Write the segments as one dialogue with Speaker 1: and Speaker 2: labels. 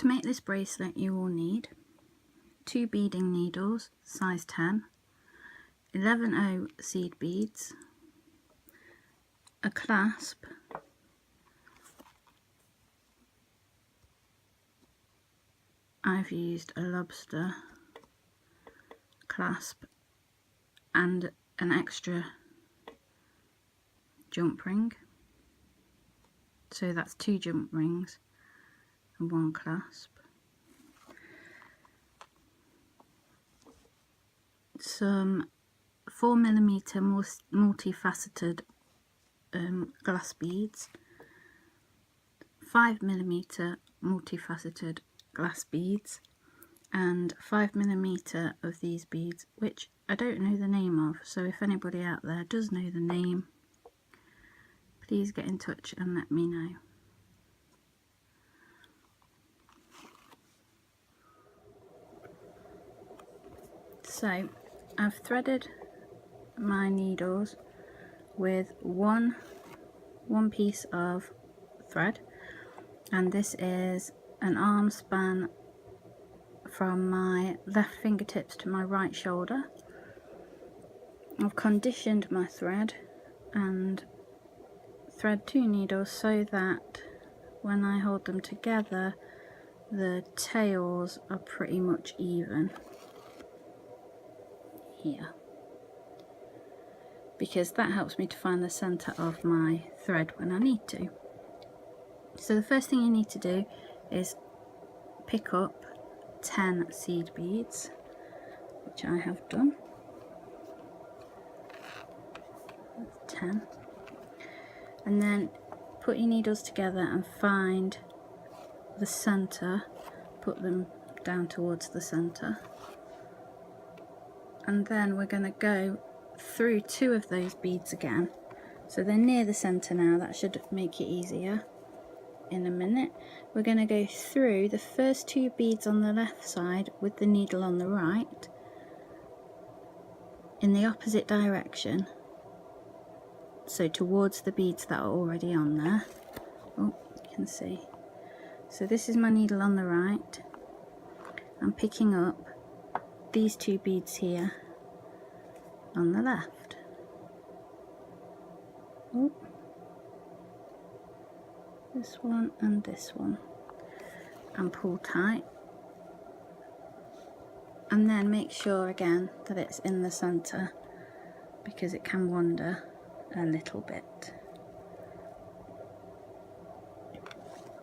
Speaker 1: To make this bracelet you will need 2 beading needles, size 10, 11/0 seed beads, a clasp, I've used a lobster clasp and an extra jump ring, so that's 2 jump rings and 1 clasp, some 4mm multifaceted glass beads, 5mm multifaceted glass beads, and 5mm of these beads, which I don't know the name of, so if anybody out there does know the name, please get in touch and let me know. So I've threaded my needles with one piece of thread, and this is an arm span from my left fingertips to my right shoulder. I've conditioned my thread and thread 2 needles so that when I hold them together the tails are pretty much even here, because that helps me to find the center of my thread when I need to. So the first thing you need to do is pick up 10 seed beads, which I have done. That's 10. And then put your needles together and find the center, put them down towards the center, and then we're going to go through 2 of those beads again, so they're near the center now. That should make it easier in a minute. We're going to go through the first 2 beads on the left side with the needle on the right in the opposite direction, so towards the beads that are already on there. Oh, you can see. So this is my needle on the right. I'm picking up these 2 beads here on the left. Oh, this one and this one, and pull tight, and then make sure again that it's in the center, because it can wander a little bit.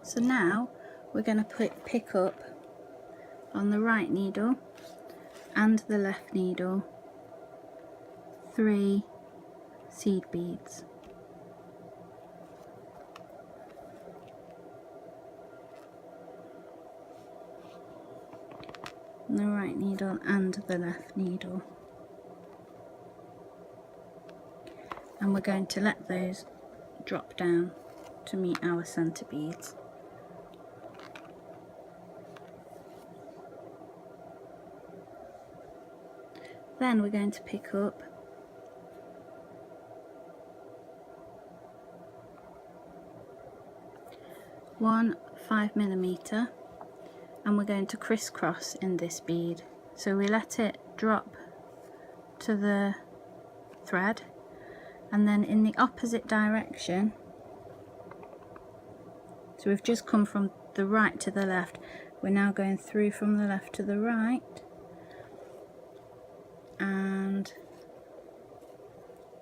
Speaker 1: So now we're going to pick up on the right needle and the left needle 3 seed beads. On the right needle and the left needle, and we're going to let those drop down to meet our center beads. Then we're going to pick up one 5mm, and we're going to crisscross in this bead. So we let it drop to the thread, and then in the opposite direction, so we've just come from the right to the left, we're now going through from the left to the right and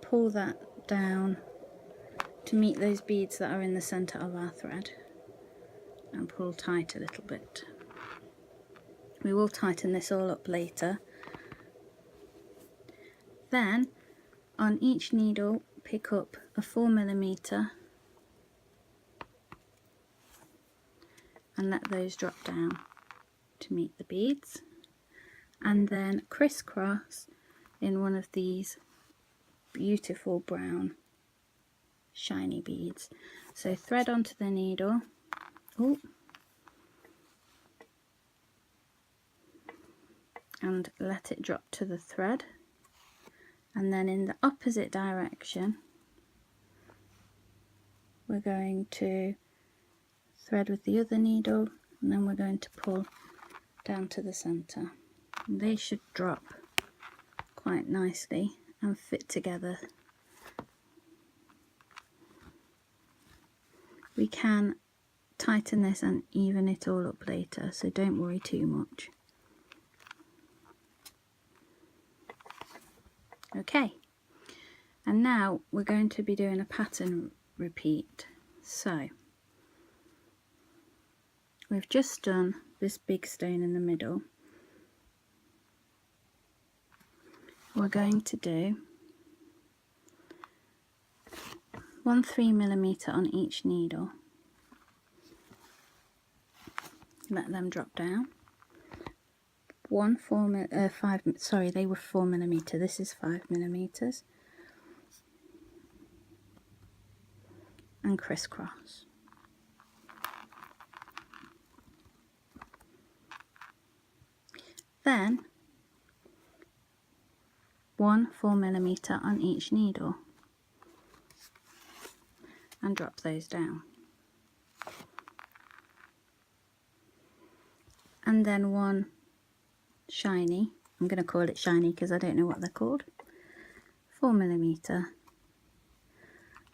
Speaker 1: pull that down to meet those beads that are in the center of our thread, and pull tight a little bit. We will tighten this all up later. Then on each needle pick up a 4mm and let those drop down to meet the beads, and then crisscross in one of these beautiful brown shiny beads. So thread onto the needle. Ooh. And let it drop to the thread, and then in the opposite direction we're going to thread with the other needle, and then we're going to pull down to the center. And they should drop quite nicely and fit together. We can tighten this and even it all up later, so don't worry too much. Okay, and now we're going to be doing a pattern repeat. So we've just done this big stone in the middle. We're going to do 1 3mm on each needle. Let them drop down. Sorry, they were 4mm. This is 5mm. And crisscross. Then 1 4mm on each needle and drop those down. And then 1 shiny, I'm going to call it shiny because I don't know what they're called, 4mm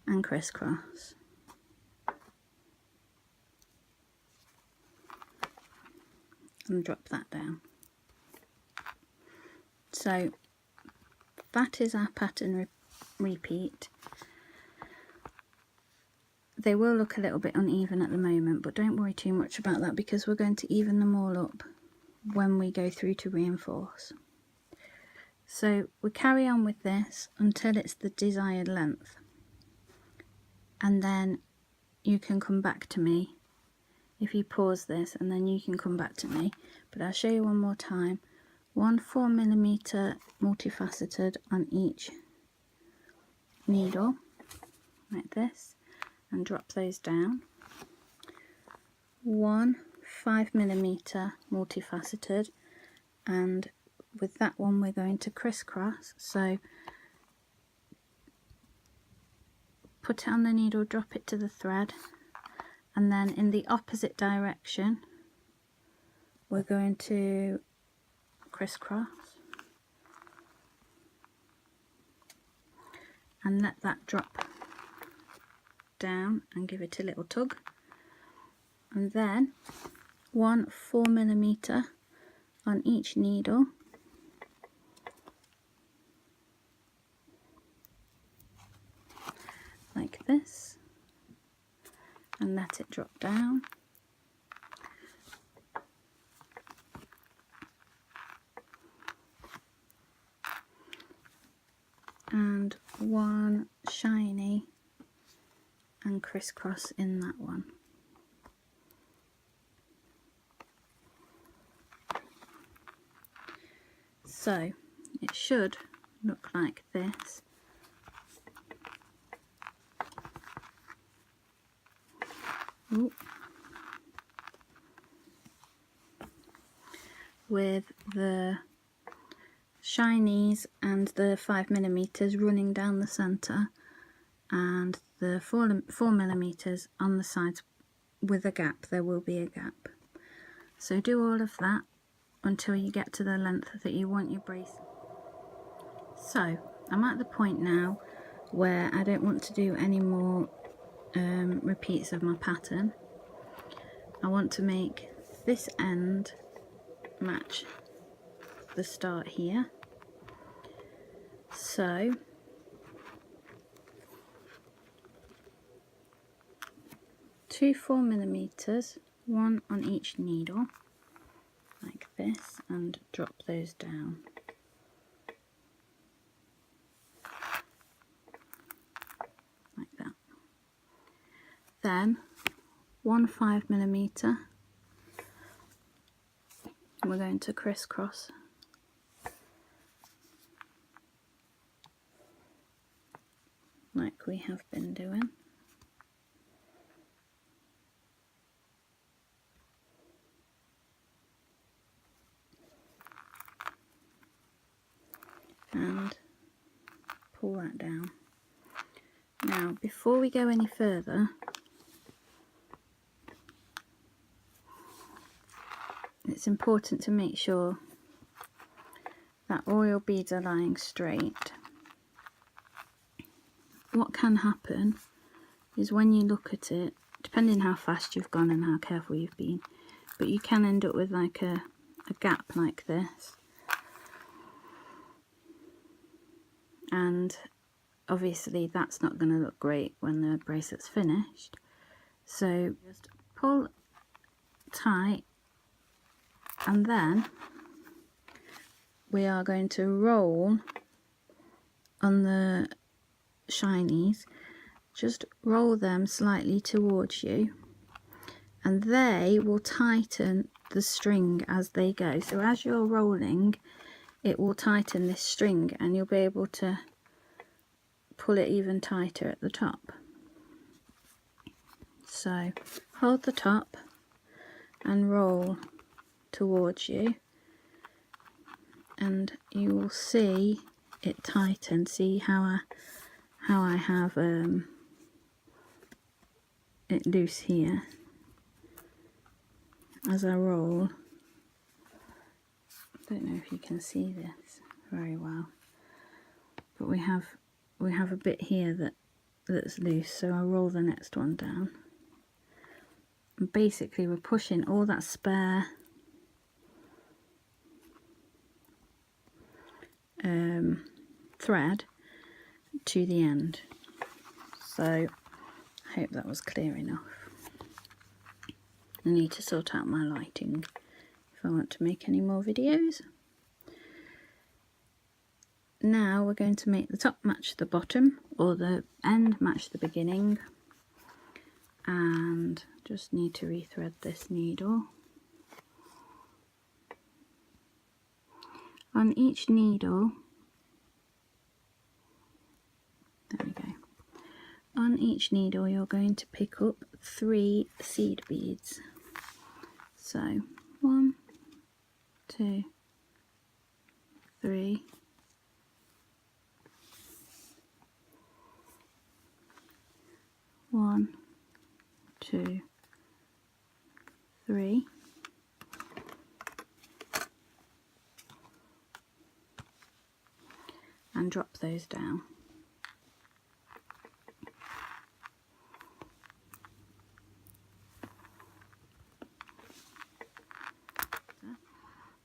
Speaker 1: and crisscross. And drop that down. So that is our pattern repeat. They will look a little bit uneven at the moment, but don't worry too much about that because we're going to even them all up when we go through to reinforce. So we carry on with this until it's the desired length, and then you can come back to me if you pause this, and then you can come back to me, but I'll show you one more time. 1 4mm multifaceted on each needle like this, and drop those down. 1 5mm multifaceted, and with that one we're going to crisscross, so put it on the needle, drop it to the thread, and then in the opposite direction we're going to crisscross and let that drop down and give it a little tug, and then 1 4mm on each needle, like this, and let it drop down. And 1 shiny and crisscross in that one. So it should look like this. Ooh. With the shinies and the 5mm running down the centre, and the 4mm on the sides with a gap. There will be a gap. So do all of that until you get to the length that you want your bracelet. So I'm at the point now where I don't want to do any more repeats of my pattern. I want to make this end match the start here. So two 4mm, one on each needle, like this, and drop those down. Like that. Then 1 5mm, we're going to crisscross like we have been doing. And pull that down. Now, before we go any further, it's important to make sure that all your beads are lying straight. What can happen is when you look at it, depending how fast you've gone and how careful you've been, but you can end up with like a gap like this. And obviously that's not going to look great when the bracelet's finished. So just pull tight, and then we are going to roll on the shinies. Just roll them slightly towards you, and they will tighten the string as they go. So as you're rolling, it will tighten this string and you'll be able to pull it even tighter at the top. So hold the top and roll towards you, and you will see it tighten. See how I have it loose here as I roll. I don't know if you can see this very well, but we have a bit here that's loose, so I'll roll the next one down, and basically we're pushing all that spare thread to the end. So I hope that was clear enough. I need to sort out my lighting if I want to make any more videos. Now we're going to make the top match the bottom, or the end match the beginning, and just need to rethread this needle. On each needle, there we go. On each needle you're going to pick up 3 seed beads. So 1, 2, 3, 1, 2, 3, and drop those down.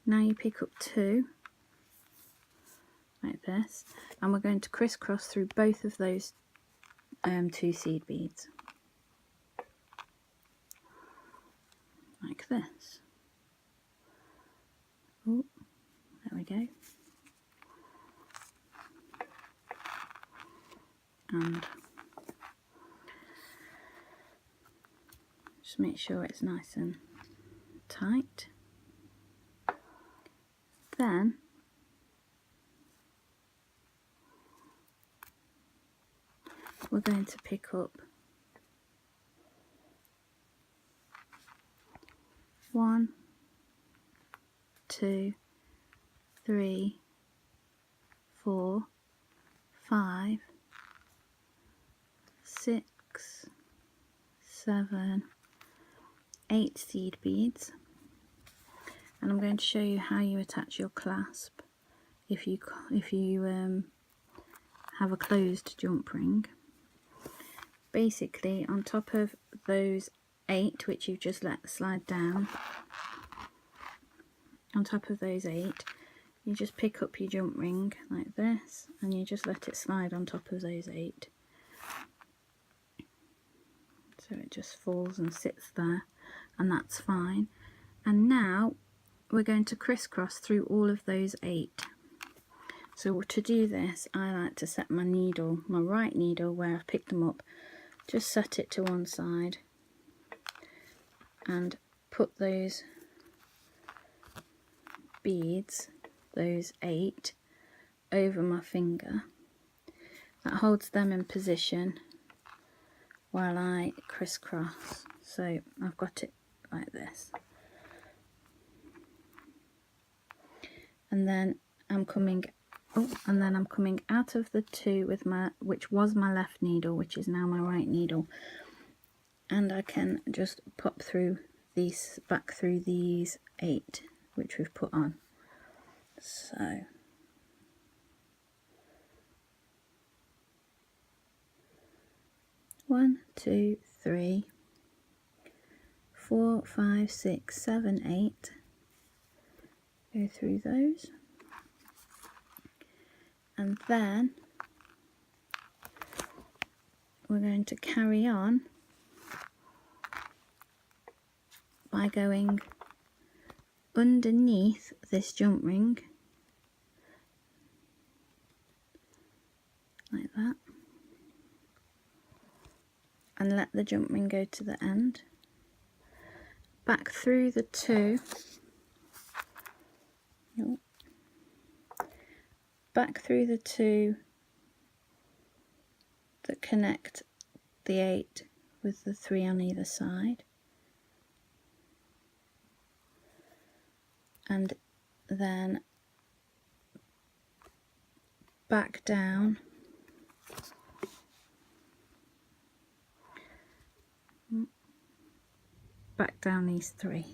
Speaker 1: Now you pick up 2 like this, and we're going to crisscross through both of those 2 seed beads like this. Oh, there we go. And just make sure it's nice and tight. Then we're going to pick up 1, 2, 3, 4, 5, 6, 7, 8 seed beads, and I'm going to show you how you attach your clasp if you have a closed jump ring. Basically, on top of those 8 which you've just let slide down, on top of those 8 you just pick up your jump ring like this, and you just let it slide on top of those 8, so it just falls and sits there, and that's fine. And now we're going to crisscross through all of those 8. So to do this, I like to set my needle, my right needle where I've picked them up, just set it to one side and put those beads, those 8, over my finger. That holds them in position while I crisscross. So I've got it like this. And then I'm coming out of the 2 with which was my left needle, which is now my right needle, and I can just pop through these, back through these 8 which we've put on. So 1, 2, 3, 4, 5, 6, 7, 8. Go through those, and then we're going to carry on by going underneath this jump ring like that, and let the jump ring go to the end, back through the 2, back through the 2 that connect the 8 with the 3 on either side, and then back down these 3.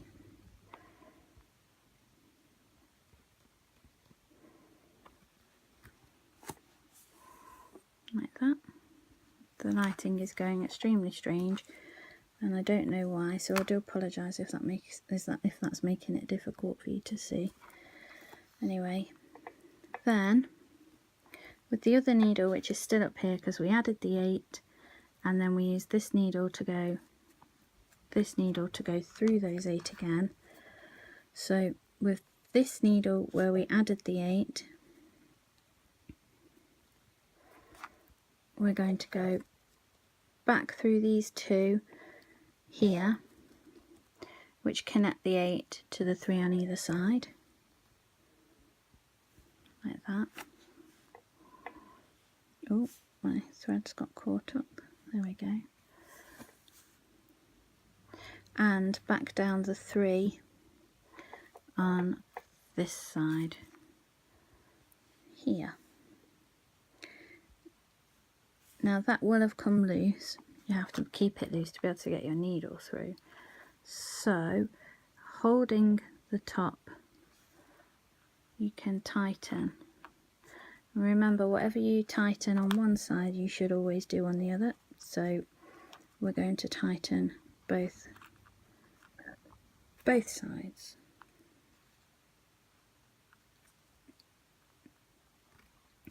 Speaker 1: Like that. The lighting is going extremely strange and I don't know why, so I do apologise if that's making it difficult for you to see. Anyway, then with the other needle, which is still up here because we added the 8, and then we used this needle to go through those 8 again. So with this needle where we added the 8, we're going to go back through these 2 here, which connect the 8 to the 3 on either side, like that. Oh, my thread's got caught up. There we go. And back down the 3 on this side here. Now that will have come loose. You have to keep it loose to be able to get your needle through. So holding the top, you can tighten. Remember, whatever you tighten on one side, you should always do on the other. So we're going to tighten both sides.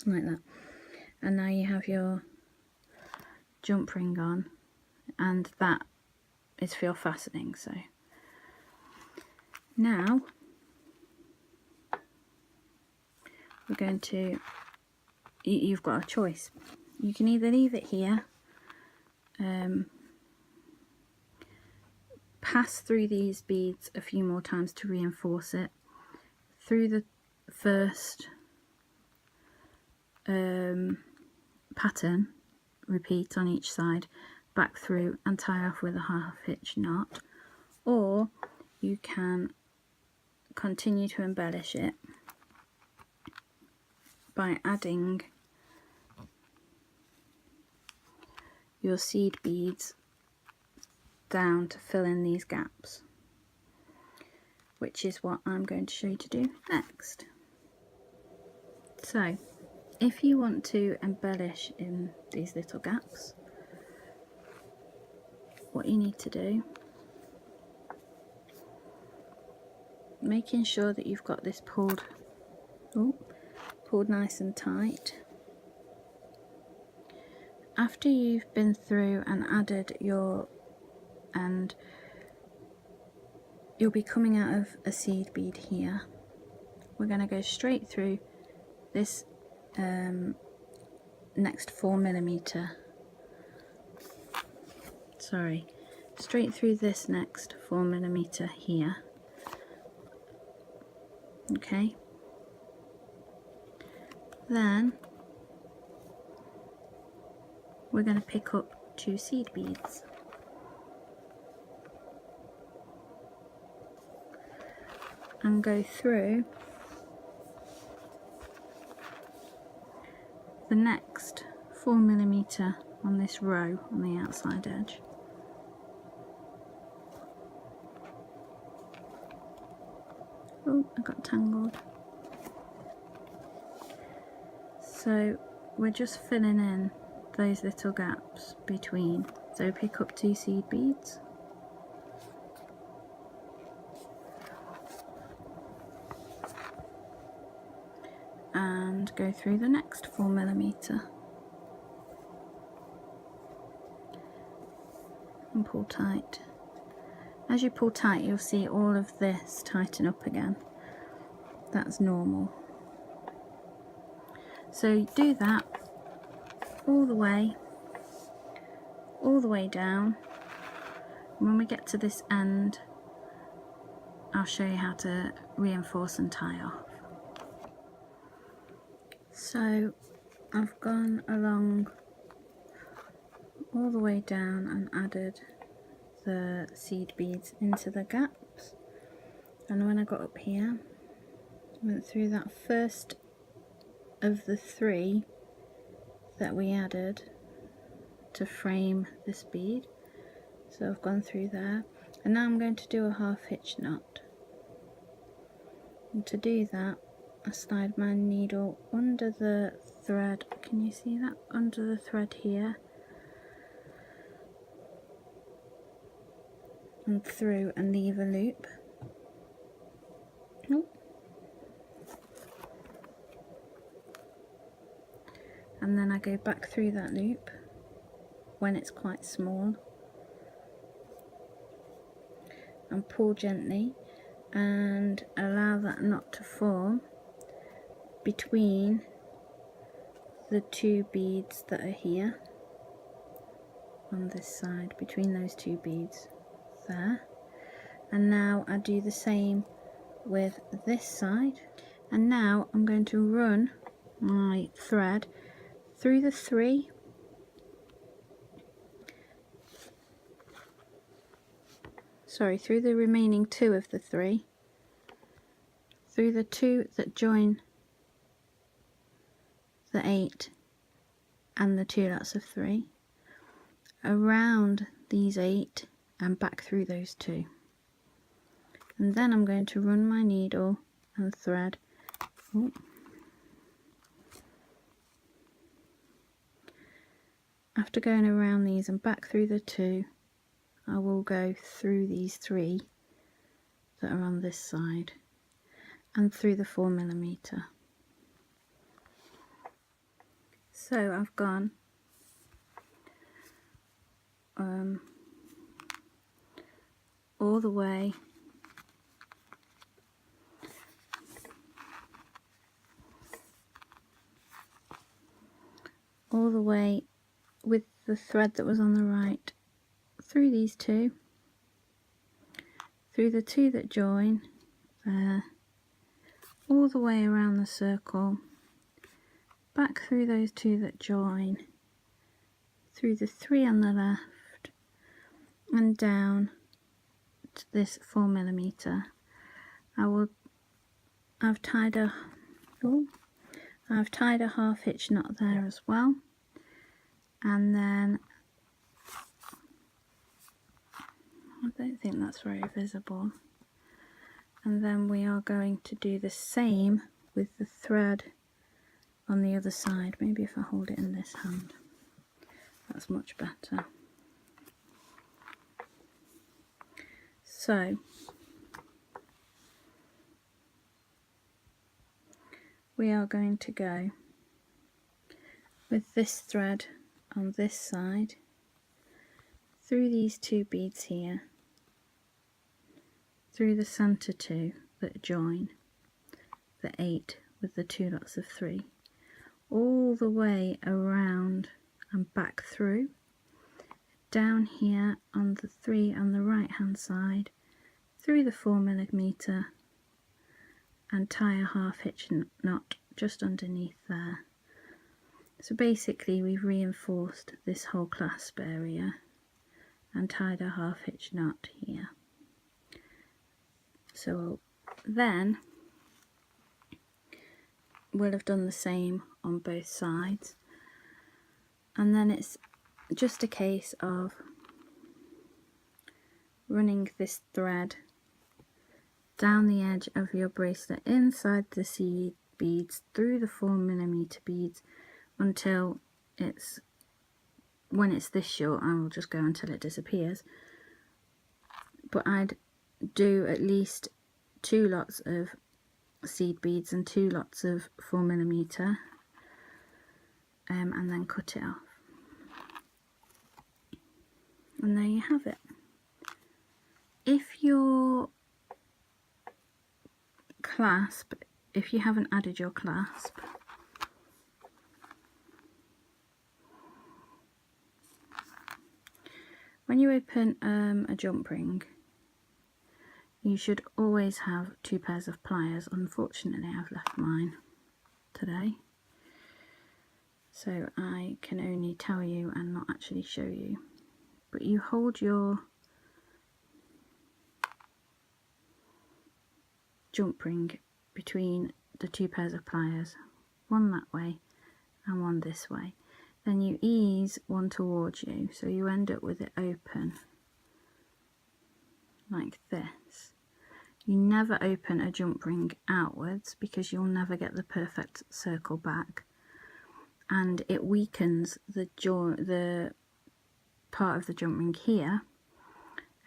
Speaker 1: Like that. And now you have your jump ring on, and that is for your fastening. So now we're going to, you've got a choice. You can either leave it here, pass through these beads a few more times to reinforce it, through the first pattern, repeat on each side, back through and tie off with a half hitch knot, or you can continue to embellish it by adding your seed beads down to fill in these gaps, which is what I'm going to show you to do next. So if you want to embellish in these little gaps, what you need to do, making sure that you've got this pulled nice and tight. After you've been through and added your, and you'll be coming out of a seed bead here, we're going to go straight through this next 4mm, straight through this next 4mm here. Okay, then we're going to pick up 2 seed beads and go through the next 4mm on this row on the outside edge. Oh, I got tangled. So we're just filling in those little gaps between. So pick up 2 seed beads, and go through the next 4mm and pull tight. As you pull tight, you'll see all of this tighten up again. That's normal. So do that all the way down. When we get to this end, I'll show you how to reinforce and tie off. So I've gone along all the way down and added the seed beads into the gaps, and when I got up here, went through that first of the 3 that we added to frame this bead. So I've gone through there, and now I'm going to do a half hitch knot. And to do that, I slide my needle under the thread. Can you see that? Under the thread here, and through, and leave a loop. Oh. And then I go back through that loop when it's quite small and pull gently and allow that knot to form between the 2 beads that are here on this side, between those 2 beads there. And now I do the same with this side, and now I'm going to run my thread through the 3 through the remaining 2 of the 3, through the 2 that join the 8 and the 2 lots of 3, around these 8 and back through those 2. And then I'm going to run my needle and thread after going around these and back through the 2. I will go through these 3 that are on this side and through the 4mm. So I've gone all the way with the thread that was on the right, through these 2, through the 2 that join there, all the way around the circle, back through those 2 that join, through the 3 on the left, and down to this 4mm. I've tied a half hitch knot there as well, and then I don't think that's very visible. And then we are going to do the same with the thread on the other side. Maybe if I hold it in this hand, that's much better. So we are going to go with this thread on this side, through these 2 beads here, through the centre 2 that join the 8 with the 2 lots of 3, all the way around and back through, down here on the 3 on the right hand side, through the 4mm, and tie a half hitch knot just underneath there. So basically we've reinforced this whole clasp area and tied a half hitch knot here. So then we'll have done the same on both sides, and then it's just a case of running this thread down the edge of your bracelet inside the seed beads through the 4mm beads until when it's this short. I will just go until it disappears, but I'd do at least 2 lots of seed beads and 2 lots of 4mm, and then cut it off. And there you have it. If your clasp, if you haven't added your clasp, when you open a jump ring, you should always have 2 pairs of pliers. Unfortunately, I've left mine today, so I can only tell you and not actually show you. But you hold your jump ring between the 2 pairs of pliers, one that way and one this way. Then you ease one towards you, so you end up with it open like this. You never open a jump ring outwards because you'll never get the perfect circle back, and it weakens the part of the jump ring here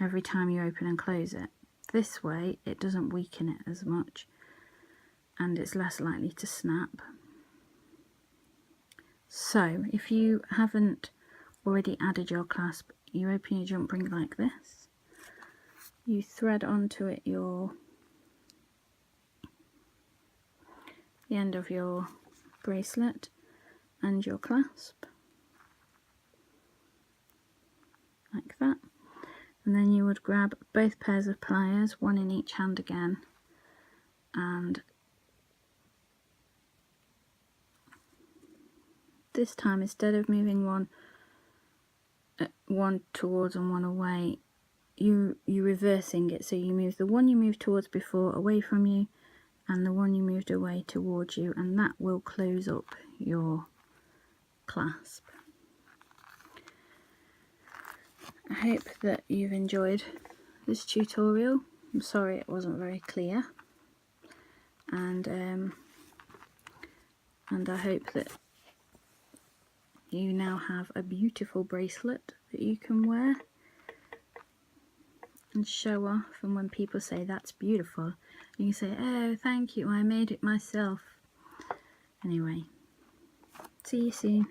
Speaker 1: every time you open and close it. This way it doesn't weaken it as much and it's less likely to snap. So if you haven't already added your clasp, you open your jump ring like this, you thread onto it the end of your bracelet and your clasp, like that, and then you would grab both pairs of pliers, one in each hand again, and this time, instead of moving one towards and one away, you're reversing it. So you move the one you moved towards before away from you, and the one you moved away towards you, and that will close up your clasp. I hope that you've enjoyed this tutorial. I'm sorry it wasn't very clear, and I hope that you now have a beautiful bracelet that you can wear and show off, and when people say that's beautiful, you can say, oh, thank you, I made it myself. Anyway, see you soon.